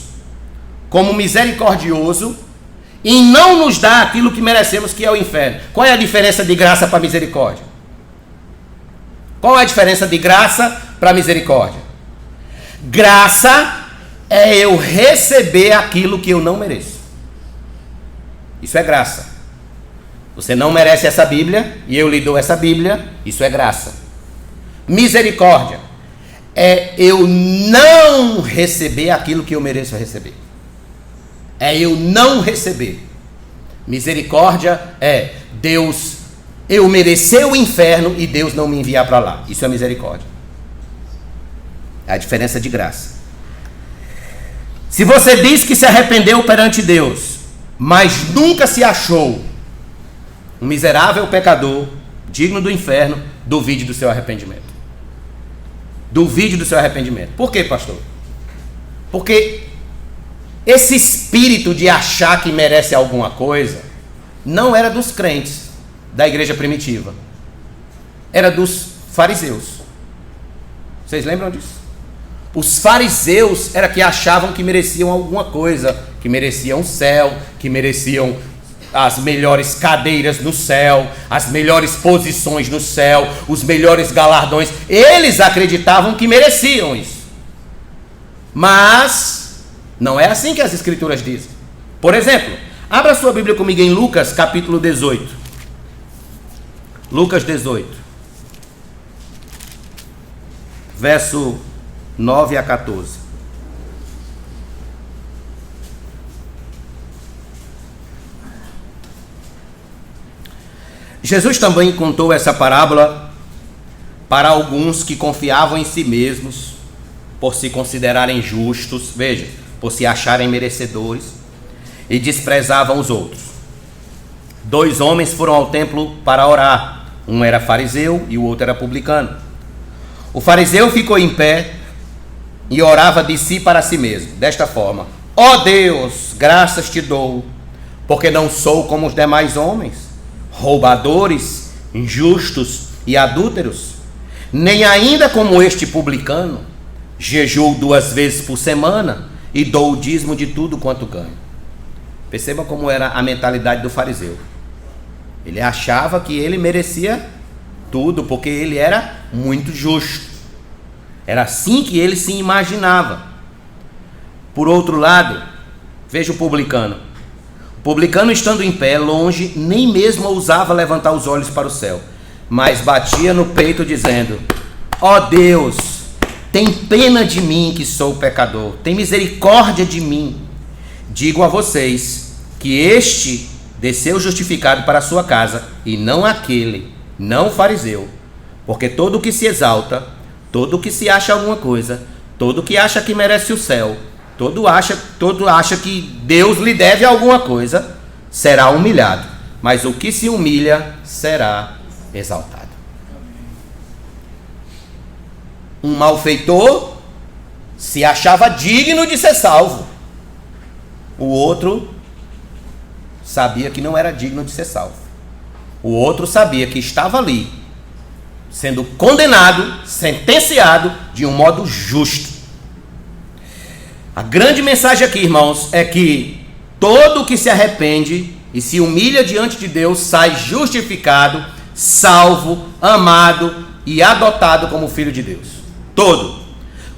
[SPEAKER 1] como misericordioso e não nos dá aquilo que merecemos, que é o inferno. Qual é a diferença de graça para misericórdia? Qual é a diferença de graça para misericórdia? Graça é eu receber aquilo que eu não mereço. Isso é graça. Você não merece essa Bíblia e eu lhe dou essa Bíblia. Isso é graça. Misericórdia é eu não receber aquilo que eu mereço receber. É eu não receber. Misericórdia é Deus, eu merecer o inferno e Deus não me enviar para lá. Isso é misericórdia. É a diferença de graça. Se você diz que se arrependeu perante Deus, mas nunca se achou um miserável pecador, digno do inferno, duvide do seu arrependimento. Duvide do seu arrependimento. Por quê, pastor? Porque esse espírito de achar que merece alguma coisa não era dos crentes da igreja primitiva. Era dos fariseus. Vocês lembram disso? Os fariseus era que achavam que mereciam alguma coisa, que mereciam o céu, que mereciam as melhores cadeiras no céu, as melhores posições no céu, os melhores galardões. Eles acreditavam que mereciam isso. Mas não é assim que as escrituras dizem. Por exemplo, abra sua Bíblia comigo em Lucas capítulo 18. Lucas 18. Verso 9 a 14. Jesus também contou essa parábola para alguns que confiavam em si mesmos, por se considerarem justos, veja, por se acharem merecedores, e desprezavam os outros. 2 homens foram ao templo para orar. Um era fariseu e o outro era publicano. O fariseu ficou em pé e orava de si para si mesmo, desta forma: ó Deus, graças te dou, porque não sou como os demais homens, roubadores, injustos e adúlteros, nem ainda como este publicano. Jejuo 2 vezes por semana e dou o dízimo de tudo quanto ganho. Perceba como era a mentalidade do fariseu. Ele achava que ele merecia tudo, porque ele era muito justo. Era assim que ele se imaginava. Por outro lado, veja o publicano. O publicano, estando em pé, longe, nem mesmo ousava levantar os olhos para o céu, mas batia no peito dizendo: ó Deus, tem pena de mim que sou pecador, tem misericórdia de mim. Digo a vocês que este desceu justificado para a sua casa, e não aquele, não o fariseu. Porque todo o que se exalta, todo o que se acha alguma coisa, todo o que acha que merece o céu, todo acha que Deus lhe deve alguma coisa, será humilhado. Mas o que se humilha será exaltado. Um malfeitor se achava digno de ser salvo. O outro sabia que não era digno de ser salvo. O outro sabia que estava ali, sendo condenado, sentenciado de um modo justo. A grande mensagem aqui, irmãos, é que todo que se arrepende e se humilha diante de Deus sai justificado, salvo, amado e adotado como filho de Deus. Todo.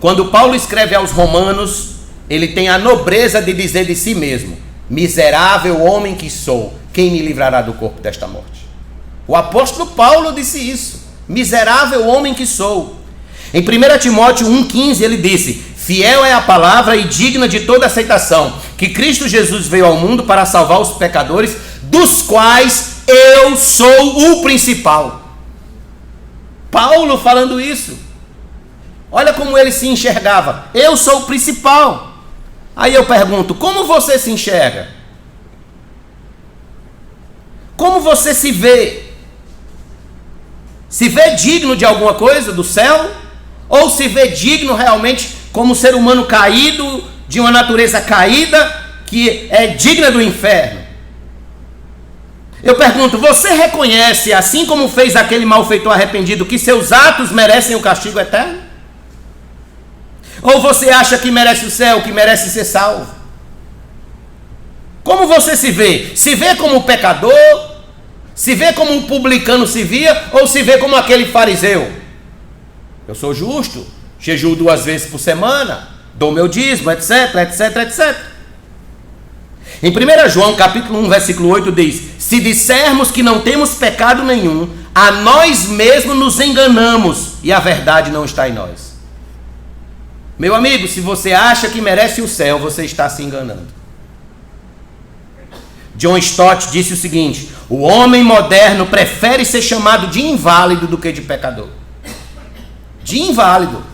[SPEAKER 1] Quando Paulo escreve aos Romanos, ele tem a nobreza de dizer de si mesmo: miserável homem que sou, quem me livrará do corpo desta morte? O apóstolo Paulo disse isso: miserável homem que sou. Em 1 Timóteo 1,15 ele disse: fiel é a palavra e digna de toda aceitação, que Cristo Jesus veio ao mundo para salvar os pecadores, dos quais eu sou o principal. Paulo falando isso. Olha como ele se enxergava: eu sou o principal. Aí eu pergunto: como você se enxerga? Como você se vê? Se vê digno de alguma coisa do céu? Ou se vê digno realmente como ser humano caído, de uma natureza caída, que é digna do inferno? Eu pergunto: você reconhece, assim como fez aquele malfeitor arrependido, que seus atos merecem o castigo eterno? Ou você acha que merece o céu, que merece ser salvo? Como você se vê? Se vê como pecador? Se vê como um publicano se via? Ou se vê como aquele fariseu? Eu sou justo, jejuo 2 vezes por semana, dou meu dízimo, etc, etc, etc. Em 1 João capítulo 1, versículo 8 diz: se dissermos que não temos pecado nenhum, a nós mesmos nos enganamos e a verdade não está em nós. Meu amigo, se você acha que merece o céu, você está se enganando. John Stott disse o seguinte: o homem moderno prefere ser chamado de inválido do que de pecador. De inválido.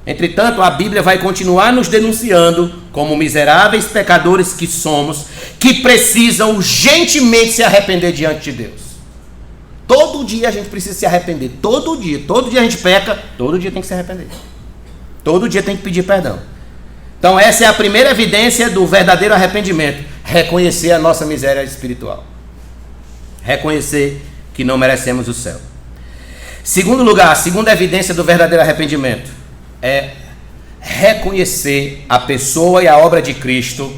[SPEAKER 1] Entretanto, a Bíblia vai continuar nos denunciando como miseráveis pecadores que somos, que precisam urgentemente se arrepender diante de Deus. Todo dia a gente precisa se arrepender. Todo dia a gente peca, todo dia tem que se arrepender. Todo dia tem que pedir perdão. Então essa é a primeira evidência do verdadeiro arrependimento: reconhecer a nossa miséria espiritual, reconhecer que não merecemos o céu. Segundo lugar, a segunda evidência do verdadeiro arrependimento é reconhecer a pessoa e a obra de Cristo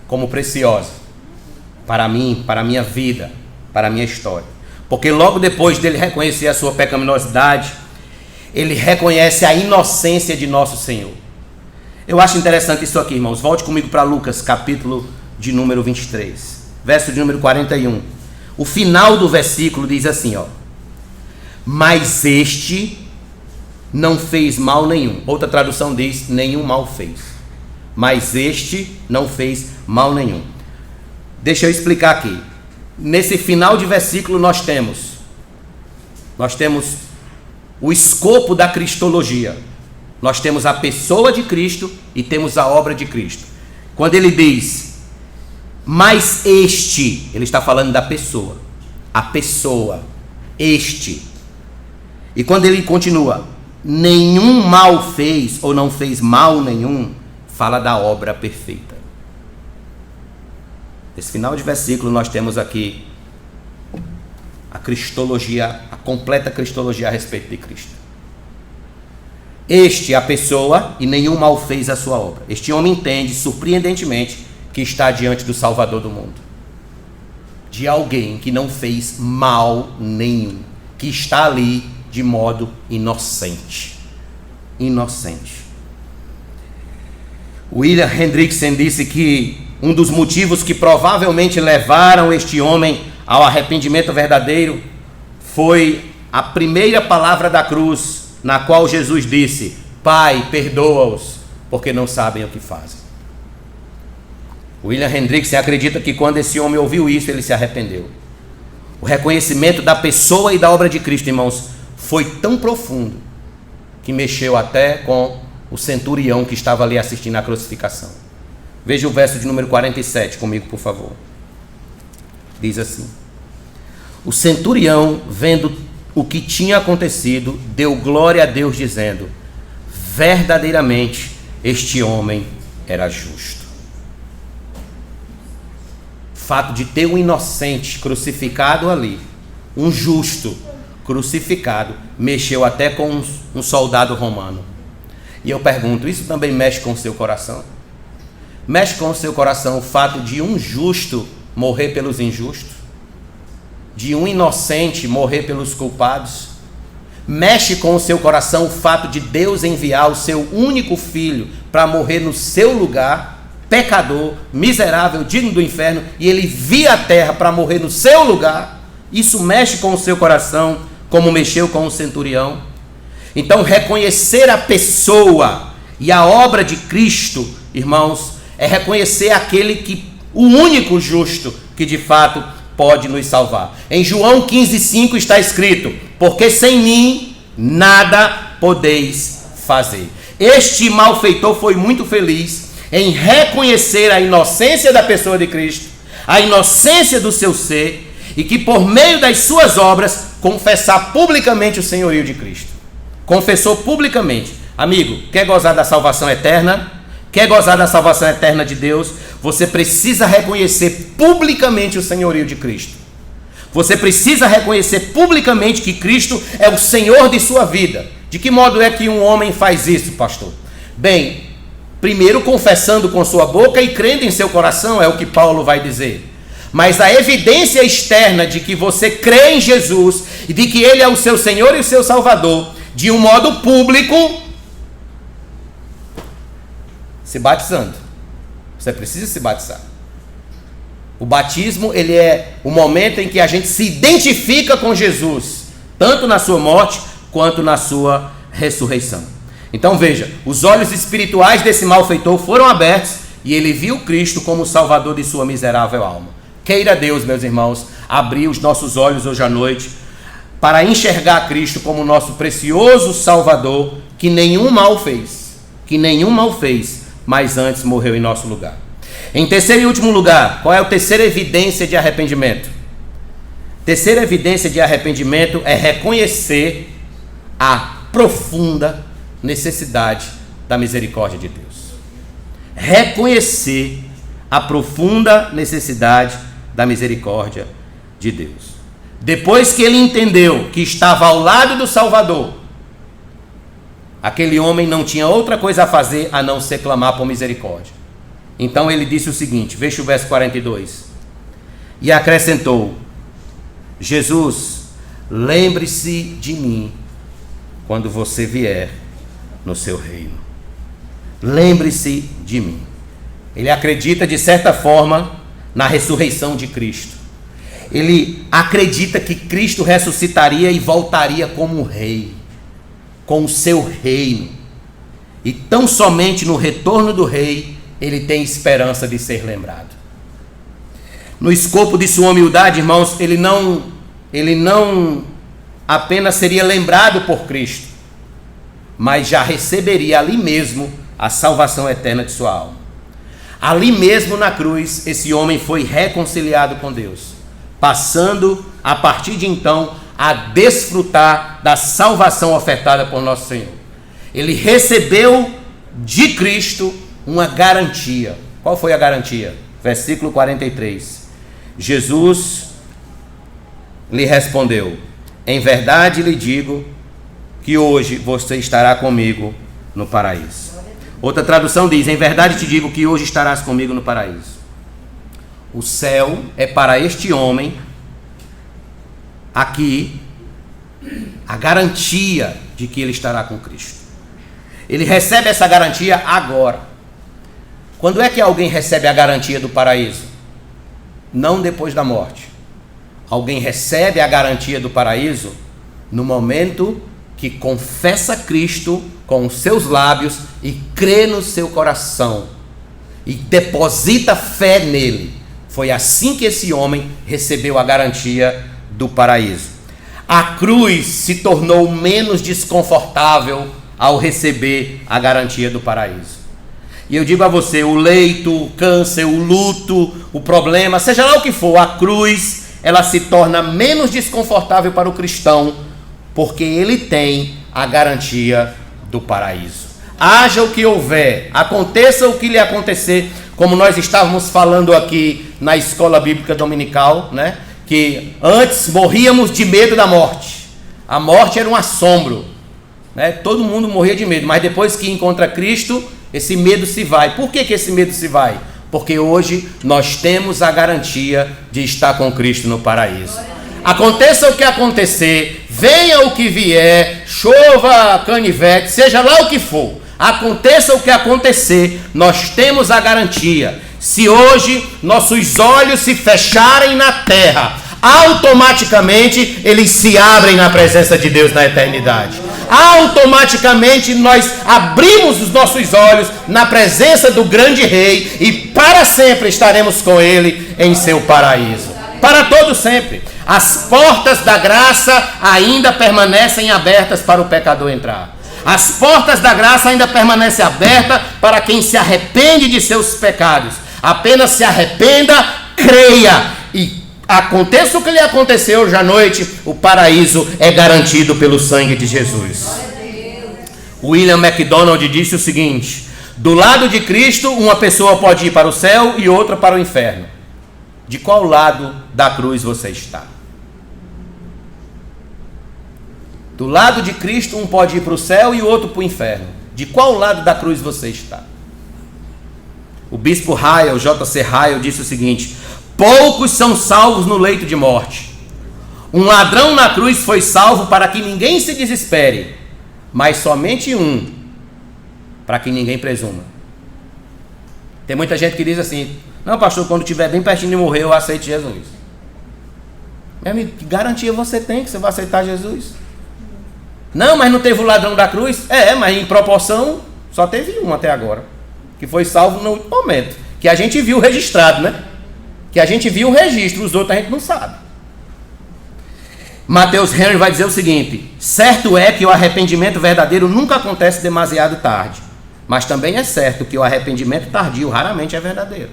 [SPEAKER 1] como preciosa para mim, para a minha vida, para a minha história. Porque logo depois dele reconhecer a sua pecaminosidade, ele reconhece a inocência de nosso Senhor. Eu acho interessante isso aqui, irmãos. Volte comigo para Lucas, capítulo de número 23, verso de número 41. O final do versículo diz assim, ó: mas este não fez mal nenhum. Outra tradução diz: nenhum mal fez. Mas este não fez mal nenhum. Deixa eu explicar aqui. Nesse final de versículo nós temos o escopo da cristologia. Nós temos a pessoa de Cristo e temos a obra de Cristo. Quando ele diz, mas este, ele está falando da pessoa. A pessoa, este. E quando ele continua, nenhum mal fez ou não fez mal nenhum, fala da obra perfeita. Nesse final de versículo nós temos aqui a cristologia, a completa cristologia a respeito de Cristo. Este, a pessoa, e nenhum mal fez a sua obra. Este homem entende, surpreendentemente, que está diante do Salvador do mundo. De alguém que não fez mal nenhum, que está ali de modo inocente. Inocente. William Hendrickson disse que um dos motivos que provavelmente levaram este homem ao arrependimento verdadeiro foi a primeira palavra da cruz, na qual Jesus disse: Pai, perdoa-os, porque não sabem o que fazem. William Hendrickson acredita que quando esse homem ouviu isso, ele se arrependeu. O reconhecimento da pessoa e da obra de Cristo, irmãos, foi tão profundo que mexeu até com o centurião que estava ali assistindo à crucificação. Veja o verso de número 47 comigo, por favor. Diz assim: o centurião, vendo o que tinha acontecido, deu glória a Deus, dizendo: verdadeiramente este homem era justo. O fato de ter um inocente crucificado ali, um justo crucificado, mexeu até com um soldado romano. E eu pergunto, isso também mexe com o seu coração? Mexe com o seu coração o fato de um justo morrer pelos injustos? De um inocente morrer pelos culpados? Mexe com o seu coração o fato de Deus enviar o seu único filho para morrer no seu lugar, pecador, miserável, digno do inferno, e ele vir à terra para morrer no seu lugar? Isso mexe com o seu coração, como mexeu com o centurião? Então, reconhecer a pessoa e a obra de Cristo, irmãos, é reconhecer o único justo que de fato pode nos salvar. Em João 15,5 está escrito: porque sem mim nada podeis fazer. Este malfeitor foi muito feliz em reconhecer a inocência da pessoa de Cristo, a inocência do seu ser, e que por meio das suas obras confessar publicamente o senhorio de Cristo. Confessou publicamente. Amigo, quer gozar da salvação eterna? Quer gozar da salvação eterna de Deus? Você precisa reconhecer publicamente o senhorio de Cristo. Você precisa reconhecer publicamente que Cristo é o Senhor de sua vida. De que modo é que um homem faz isso, pastor? Bem, primeiro confessando com sua boca e crendo em seu coração, é o que Paulo vai dizer. Mas a evidência externa de que você crê em Jesus e de que Ele é o seu Senhor e o seu Salvador, de um modo público, se batizando. Você precisa se batizar. O batismo, ele é o momento em que a gente se identifica com Jesus, tanto na sua morte quanto na sua ressurreição. Então veja, os olhos espirituais desse malfeitor foram abertos e ele viu Cristo como o Salvador de sua miserável alma. Queira Deus, meus irmãos, abrir os nossos olhos hoje à noite para enxergar Cristo como nosso precioso Salvador, que nenhum mal fez, mas antes morreu em nosso lugar. Em terceiro e último lugar, qual é a terceira evidência de arrependimento? Terceira evidência de arrependimento é reconhecer a profunda necessidade da misericórdia de Deus. Reconhecer a profunda necessidade da misericórdia de Deus. Depois que ele entendeu que estava ao lado do Salvador, aquele homem não tinha outra coisa a fazer a não ser clamar por misericórdia. Então ele disse o seguinte, veja o verso 42. E acrescentou: Jesus, lembre-se de mim quando você vier no seu reino. Lembre-se de mim. Ele acredita, de certa forma, na ressurreição de Cristo. Ele acredita que Cristo ressuscitaria e voltaria como rei, com o seu reino. E tão somente no retorno do rei, ele tem esperança de ser lembrado. No escopo de sua humildade, irmãos, ele não apenas seria lembrado por Cristo, mas já receberia ali mesmo a salvação eterna de sua alma. Ali mesmo na cruz, esse homem foi reconciliado com Deus, passando a partir de então a desfrutar da salvação ofertada por nosso Senhor. Ele recebeu de Cristo uma garantia. Qual foi a garantia? Versículo 43. Jesus lhe respondeu: em verdade lhe digo que hoje você estará comigo no paraíso. Outra tradução diz: em verdade te digo que hoje estarás comigo no paraíso. O céu é para este homem aqui a garantia de que ele estará com Cristo. Ele recebe essa garantia agora. Quando é que alguém recebe a garantia do paraíso? Não depois da morte. Alguém recebe a garantia do paraíso no momento que confessa Cristo com os seus lábios e crê no seu coração e deposita fé nele. Foi assim que esse homem recebeu a garantia do paraíso. A cruz se tornou menos desconfortável ao receber a garantia do paraíso. E eu digo a você, o leito, o câncer, o luto, o problema, seja lá o que for, a cruz, ela se torna menos desconfortável para o cristão, porque ele tem a garantia do paraíso. Haja o que houver, aconteça o que lhe acontecer, como nós estávamos falando aqui na escola bíblica dominical, né? Que antes morríamos de medo da morte. A morte era um assombro, né? Todo mundo morria de medo, mas depois que encontra Cristo, esse medo se vai. Por que esse medo se vai? Porque hoje nós temos a garantia de estar com Cristo no paraíso. Aconteça o que acontecer, venha o que vier, chova, canivete, seja lá o que for, aconteça o que acontecer, nós temos a garantia. Se hoje nossos olhos se fecharem na terra, automaticamente eles se abrem na presença de Deus na eternidade. Automaticamente nós abrimos os nossos olhos na presença do grande rei e para sempre estaremos com ele em seu paraíso. Para todo sempre. As portas da graça ainda permanecem abertas para o pecador entrar. As portas da graça ainda permanecem abertas para quem se arrepende de seus pecados. Apenas se arrependa, creia e aconteça o que lhe aconteceu hoje à noite, o paraíso é garantido pelo sangue de Jesus. William MacDonald disse o seguinte: do lado de Cristo, uma pessoa pode ir para o céu e outra para o inferno. De qual lado da cruz você está? Do lado de Cristo, um pode ir para o céu e o outro para o inferno. De qual lado da cruz você está? O bispo Ryle, J.C. Ryle, disse o seguinte: poucos são salvos no leito de morte. Um ladrão na cruz foi salvo para que ninguém se desespere, mas somente um, para que ninguém presuma. Tem muita gente que diz assim: não, pastor, quando estiver bem pertinho de morrer, eu aceito Jesus. Meu amigo, que garantia você tem que você vai aceitar Jesus? Não, mas não teve o ladrão da cruz? Mas em proporção, só teve um até agora, que foi salvo no último momento, que a gente viu registrado, né? Que a gente viu o registro, os outros a gente não sabe. Mateus Henry vai dizer o seguinte: certo é que o arrependimento verdadeiro nunca acontece demasiado tarde, mas também é certo que o arrependimento tardio raramente é verdadeiro.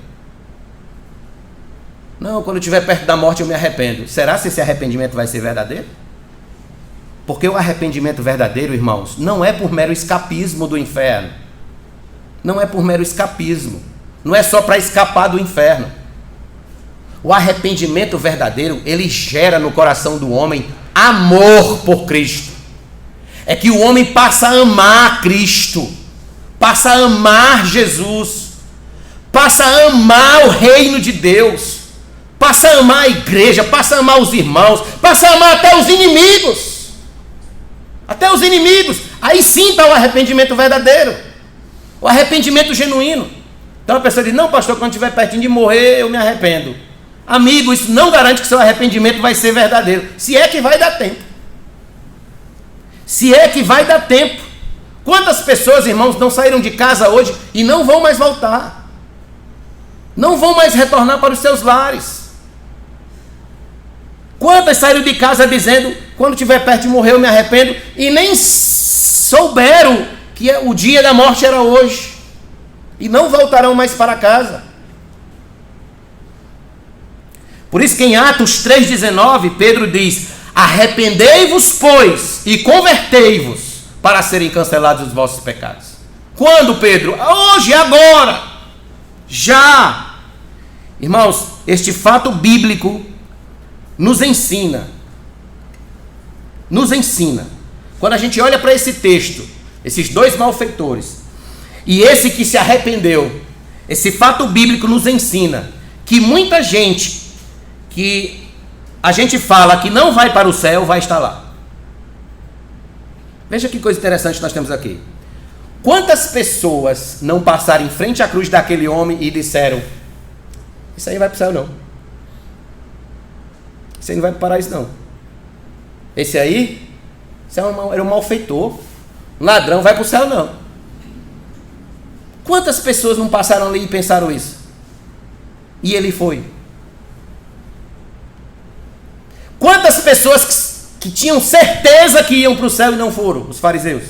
[SPEAKER 1] Não, quando eu estiver perto da morte eu me arrependo. Será se esse arrependimento vai ser verdadeiro? Porque o arrependimento verdadeiro, irmãos, não é por mero escapismo do inferno. Não é por mero escapismo. Não é só para escapar do inferno. O arrependimento verdadeiro, ele gera no coração do homem amor por Cristo. É que o homem passa a amar Cristo, passa a amar Jesus, passa a amar o reino de Deus, passa a amar a igreja, passa a amar os irmãos, passa a amar até os inimigos. Até os inimigos. Aí sim está o arrependimento verdadeiro, o arrependimento genuíno. Então a pessoa diz: não, pastor, quando estiver pertinho de morrer eu me arrependo. Amigo, isso não garante que seu arrependimento vai ser verdadeiro. Se é que vai dar tempo. Se é que vai dar tempo. Quantas pessoas, irmãos, não saíram de casa hoje e não vão mais voltar? Não vão mais retornar para os seus lares? Quantas saíram de casa dizendo: quando estiver perto de morrer eu me arrependo, e nem souberam que o dia da morte era hoje, e não voltarão mais para casa. Por isso que em Atos 3,19, Pedro diz: arrependei-vos, pois, e convertei-vos, para serem cancelados os vossos pecados. Quando, Pedro? Hoje, agora, já. Irmãos, este fato bíblico nos ensina. Quando a gente olha para esse texto, esses dois malfeitores, e esse que se arrependeu, esse fato bíblico nos ensina que muita gente que a gente fala que não vai para o céu, vai estar lá. Veja que coisa interessante nós temos aqui. Quantas pessoas não passaram em frente à cruz daquele homem e disseram: isso aí vai para o céu não. Isso aí não vai para o paraíso não. Esse aí, era um malfeitor. Um ladrão, vai para o céu não. Quantas pessoas não passaram ali e pensaram isso? E ele foi. Quantas pessoas que tinham certeza que iam para o céu e não foram? Os fariseus.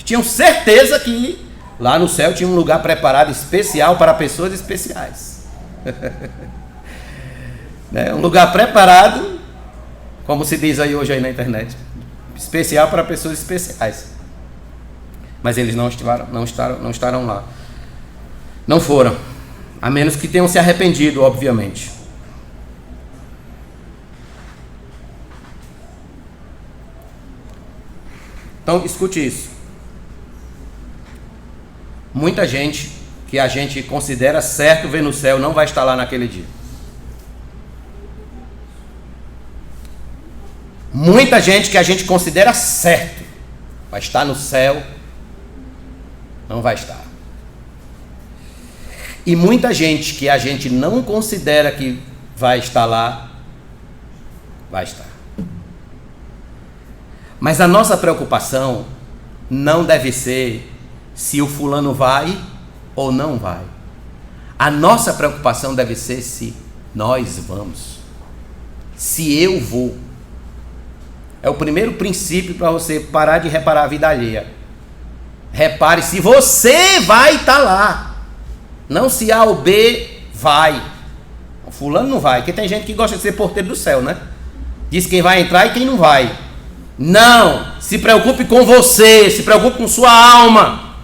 [SPEAKER 1] Tinham certeza que lá no céu tinha um lugar preparado especial para pessoas especiais. Um lugar preparado, como se diz aí hoje aí na internet, especial para pessoas especiais. Mas eles não estarão lá. Não foram, a menos que tenham se arrependido, obviamente. Então, escute isso. Muita gente que a gente considera certo ver no céu não vai estar lá naquele dia. Muita gente que a gente considera certo vai estar no céu, não vai estar. E muita gente que a gente não considera que vai estar lá, vai estar. Mas a nossa preocupação não deve ser se o fulano vai ou não vai. A nossa preocupação deve ser se nós vamos. Se eu vou. É o primeiro princípio para você parar de reparar a vida alheia. Repare se você vai estar lá. Não se A ou B vai. O fulano não vai. Porque tem gente que gosta de ser porteiro do céu, né? Diz quem vai entrar e quem não vai. Não. Se preocupe com você. Se preocupe com sua alma.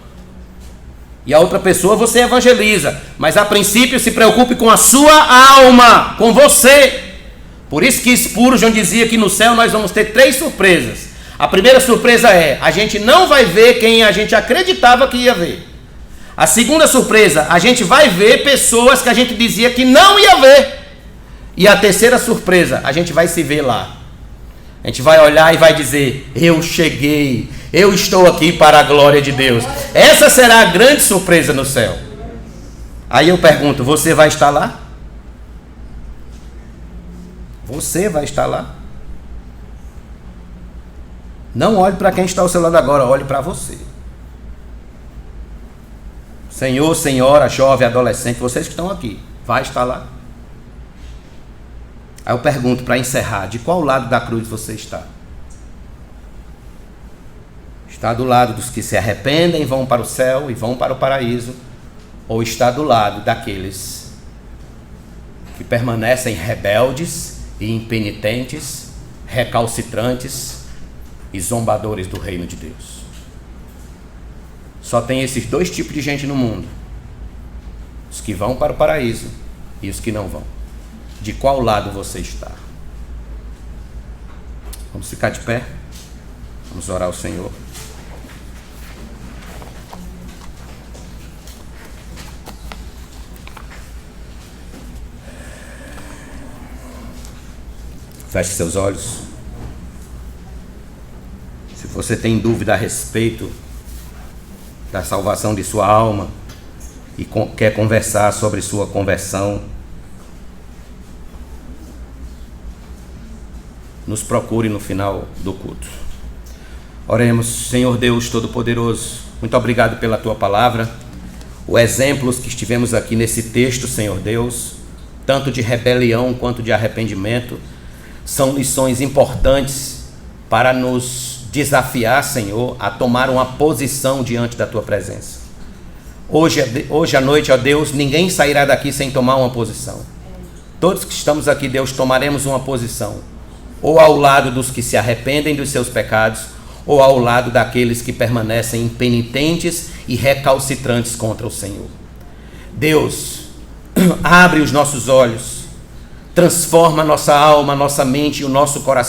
[SPEAKER 1] E a outra pessoa você evangeliza. Mas a princípio se preocupe com a sua alma. Com você. Por isso que Spurgeon dizia que no céu nós vamos ter 3 surpresas. A primeira surpresa é, a gente não vai ver quem a gente acreditava que ia ver. A segunda surpresa, a gente vai ver pessoas que a gente dizia que não ia ver. E a terceira surpresa, a gente vai se ver lá. A gente vai olhar e vai dizer, eu cheguei, eu estou aqui para a glória de Deus. Essa será a grande surpresa no céu. Aí eu pergunto, você vai estar lá? Você vai estar lá? Não olhe para quem está ao seu lado agora, olhe para você. Senhor, senhora, jovem, adolescente, vocês que estão aqui, vai estar lá? Aí eu pergunto para encerrar, de qual lado da cruz você está? Está do lado dos que se arrependem, vão para o céu e vão para o paraíso? Ou está do lado daqueles que permanecem rebeldes e impenitentes, recalcitrantes e zombadores do reino de Deus? Só tem esses 2 tipos de gente no mundo: os que vão para o paraíso e os que não vão. De qual lado você está? Vamos ficar de pé, vamos orar ao Senhor. Feche seus olhos. Se você tem dúvida a respeito da salvação de sua alma e quer conversar sobre sua conversão, nos procure no final do culto. Oremos. Senhor Deus Todo-Poderoso, muito obrigado pela tua palavra, os exemplos que estivemos aqui nesse texto, Senhor Deus, tanto de rebelião quanto de arrependimento, são lições importantes para nos desafiar, Senhor, a tomar uma posição diante da tua presença. Hoje à noite, ó Deus, ninguém sairá daqui sem tomar uma posição. Todos que estamos aqui, Deus, tomaremos uma posição, ou ao lado dos que se arrependem dos seus pecados, ou ao lado daqueles que permanecem impenitentes e recalcitrantes contra o Senhor. Deus, abre os nossos olhos, transforma nossa alma, nossa mente e o nosso coração